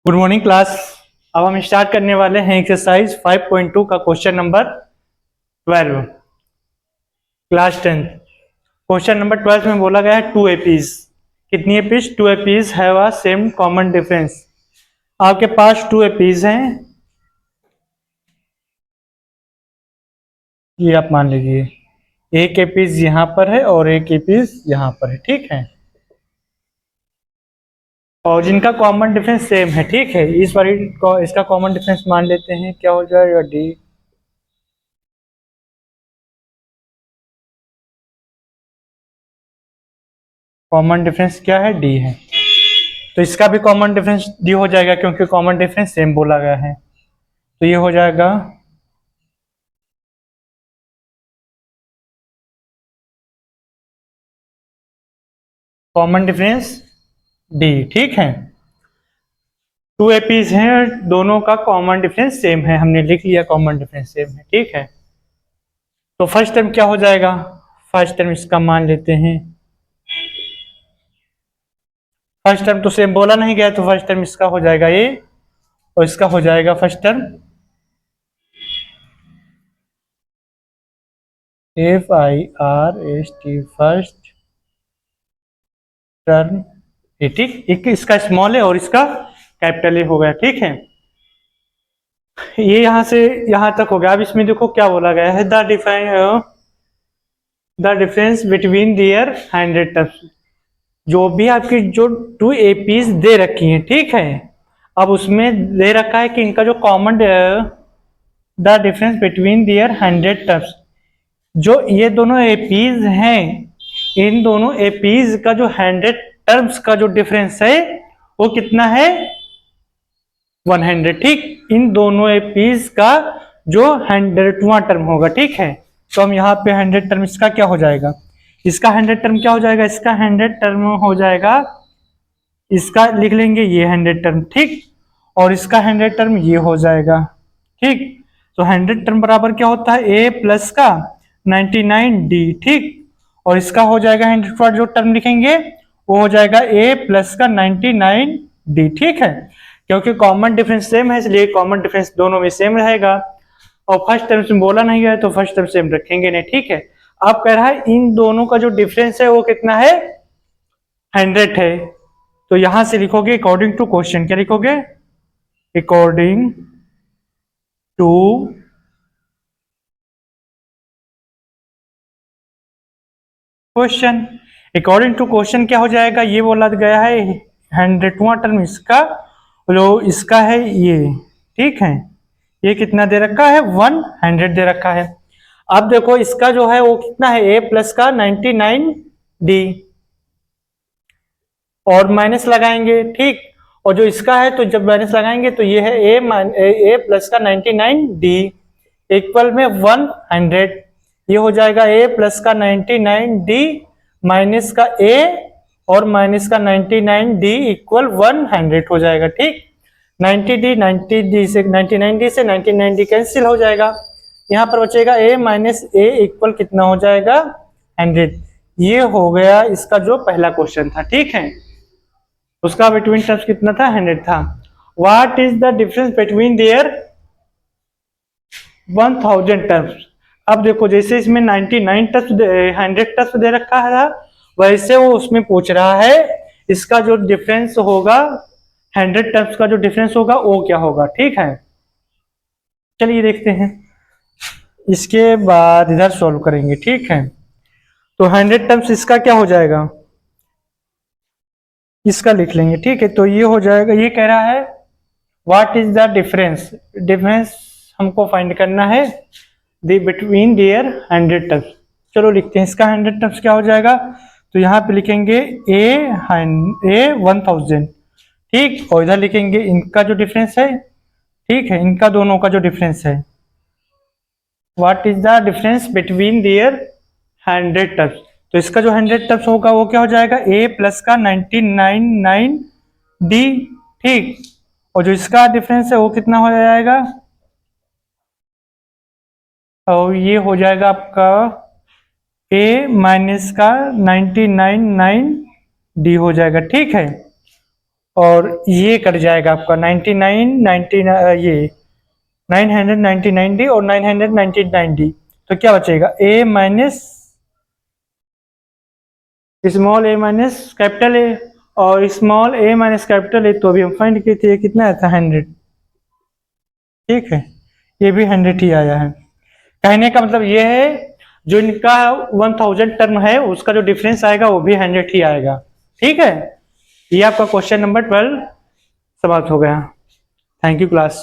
Good morning class. अब हम start करने वाले हैं एक्सरसाइज 5.2 का question number 12, class 10। Question number 12 में बोला गया है टू एपीज। कितनी APs? Two APs have a same common difference. आपके पास टू एपीज हैं, ये आप मान लीजिए। एक एपीज यहाँ पर है और एक एपीज यहाँ पर है, ठीक है। और जिनका कॉमन डिफरेंस सेम है, ठीक है। इस बार इसका कॉमन डिफरेंस मान लेते हैं, क्या हो जाएगा? डी। कॉमन डिफरेंस क्या है? डी है। तो इसका भी कॉमन डिफरेंस डी हो जाएगा क्योंकि कॉमन डिफरेंस सेम बोला गया है। तो ये हो जाएगा कॉमन डिफरेंस डी, ठीक है। टू एपीज हैं, दोनों का कॉमन डिफरेंस सेम है, हमने लिख लिया कॉमन डिफरेंस सेम है, ठीक है। तो फर्स्ट टर्म क्या हो जाएगा? फर्स्ट टर्म इसका मान लेते हैं। फर्स्ट टर्म तो सेम बोला नहीं गया, तो फर्स्ट टर्म इसका हो जाएगा ए और इसका हो जाएगा first term F I R S T, first term A, ठीक। एक इसका स्मॉल है और इसका कैपिटल ए हो गया, ठीक है। ये यहां से यहां तक हो गया। अब इसमें देखो क्या बोला गया है, the difference between their 100 terms. जो भी आपकी जो टू एपीज दे रखी हैं, ठीक है। अब उसमें दे रखा है कि इनका जो common the difference between their 100 terms, जो ये दोनों एपीज हैं, इन दोनों एपीज का जो 100 टर्म्स का जो डिफरेंस है वो कितना है? 100, ठीक। इन दोनों एपीज का जो 100वां टर्म होगा, ठीक है। तो हम यहाँ पे 100 टर्म इसका क्या हो जाएगा? इसका 100 टर्म क्या हो जाएगा? इसका 100 टर्म हो जाएगा, इसका लिख लेंगे ये 100 टर्म, ठीक। और इसका 100 टर्म ये हो जाएगा, ठीक। तो 100 टर्म बराबर क्या होता है? ए प्लस का 99 डी, ठीक। और इसका हो जाएगा 100 का जो टर्म लिखेंगे वो हो जाएगा ए प्लस का 99 डी, ठीक है। क्योंकि कॉमन डिफरेंस सेम है इसलिए कॉमन डिफरेंस दोनों में सेम रहेगा। और फर्स्ट टर्म से बोला नहीं गया तो फर्स्ट टर्म सेम रखेंगे नहीं, ठीक है। अब कह रहा है इन दोनों का जो डिफरेंस है वो कितना है? 100 है। तो यहां से लिखोगे अकॉर्डिंग टू क्वेश्चन, क्या लिखोगे? According to question. According to question क्या हो जाएगा? ये बोला गया है 100वां टर्म इसका, जो इसका है ये, ठीक है। ये कितना दे रखा है? 100 दे रखा है। अब देखो इसका जो है वो कितना है? ए प्लस का 99 डी, और माइनस लगाएंगे, ठीक। और जो इसका है तो जब माइनस लगाएंगे तो ये है ए प्लस का 99 डी इक्वल में 100। ये हो जाएगा ए प्लस का 99 डी माइनस का ए और माइनस का 99 डी इक्वल 100 हो जाएगा, ठीक। 90 डी से 99 डी से 99 डी कैंसिल हो जाएगा। यहाँ पर बचेगा ए माइनस ए इक्वल कितना हो जाएगा? 100। ये हो गया इसका जो पहला क्वेश्चन था, ठीक है। उसका बिटवीन टर्म्स कितना था? 100 था। What is the difference between their 1000 terms. अब देखो जैसे इसमें 99 टर्म्स 100 टर्म्स दे रखा है, वैसे वो उसमें पूछ रहा है इसका जो डिफरेंस होगा 100 टर्म्स का जो डिफरेंस होगा वो क्या होगा, ठीक है। चलिए देखते हैं, इसके बाद इधर सॉल्व करेंगे, ठीक है। तो 100 टर्म्स इसका क्या हो जाएगा? इसका लिख लेंगे, ठीक है। तो ये हो जाएगा, ये कह रहा है what is the difference. Difference हमको फाइंड करना है द बिटवीन देयर 100 टर्म्स। चलो लिखते हैं, इसका 100 टर्म्स क्या हो जाएगा? तो यहाँ पे लिखेंगे ए 1000, ठीक। और इधर लिखेंगे इनका जो डिफरेंस है, ठीक है, इनका दोनों का जो डिफरेंस है। What is the difference between their 100 terms. तो इसका जो 100 टर्म्स होगा वो क्या हो जाएगा? ए प्लस का 99 डी, ठीक। और जो इसका डिफरेंस है वो कितना हो जाएगा? और ये हो जाएगा आपका ए माइनस का 99 डी हो जाएगा, ठीक है। और ये कट जाएगा आपका 99 ये 999D और 999D, तो क्या बचेगा a minus small a minus capital A, और small a minus capital A तो अभी हम फाइंड किए थे, कितना आया था 100, ठीक है, ये भी 100 ही आया है। कहने का मतलब ये है जो इनका 1000 टर्म है उसका जो डिफरेंस आएगा वो भी 100 ही आएगा, ठीक है। ये आपका क्वेश्चन नंबर 12 समाप्त हो गया। Thank you class.